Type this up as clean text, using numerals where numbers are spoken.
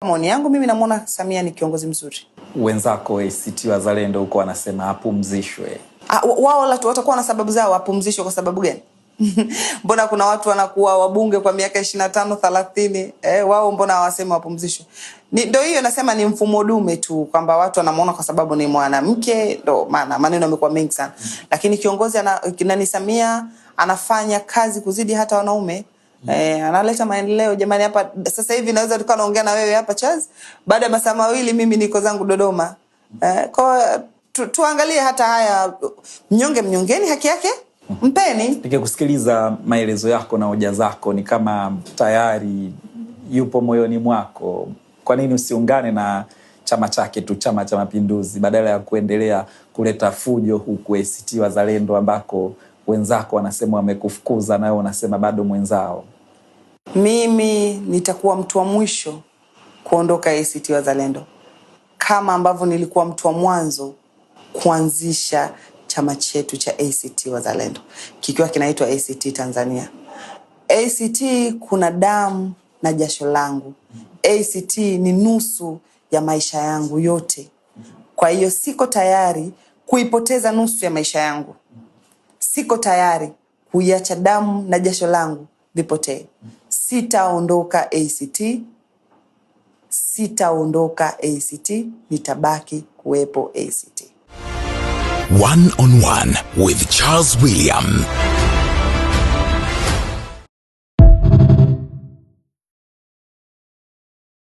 maoni yangu mimi namuona Samia ni kiongozi mzuri. Wenzako ACT Wazalendo huko wanasema apumzishwe. Wao watakuwa na sababu zao apumzishwe kwa sababu gani? Mbona kuna watu wanakuwa wabunge kwa miaka 25 30, wao mbona hawasemi wapumzishwe? Ndio hiyo nasema ni mfumo dume tu kwamba watu wanamuona kwa sababu ni mwanamke, ndio maana maneno yamekuwa mengi sana. Lakini kiongozi nani Samia anafanya kazi kuzidi hata wanaume. Analeta maendeleo jamani. Hapa sasa hivi naweza tukawa naongea na wewe hapa Charles, baada ya masaa mawili mimi niko zangu Dodoma. Kwa tuangalie hata haya, mnyongeni haki yake, mpeni. Nikikusikiliza maelezo yako na hoja zako ni kama tayari yupo moyoni mwako. Kwa nini usiungane na chama chake tu, Chama cha Mapinduzi, badala ya kuendelea kuleta fujo huku ACT Wazalendo ambako wenzako wanasema wamekufukuza na wewe unasema bado mwenzao? Mimi nitakuwa mtu wa mwisho kuondoka ACT Wazalendo, kama ambavyo nilikuwa mtu wa mwanzo kuanzisha chama chetu cha ACT Wazalendo kikiwa kinaitwa ACT Tanzania. ACT kuna damu na jasho langu. ACT ni nusu ya maisha yangu yote. Kwa hiyo siko tayari kuipoteza nusu ya maisha yangu. Siko tayari kuiacha damu na jasho langu vipotee. Sitaondoka ACT. Sitaondoka ACT, nitabaki kuwepo ACT. One on One with Charles William.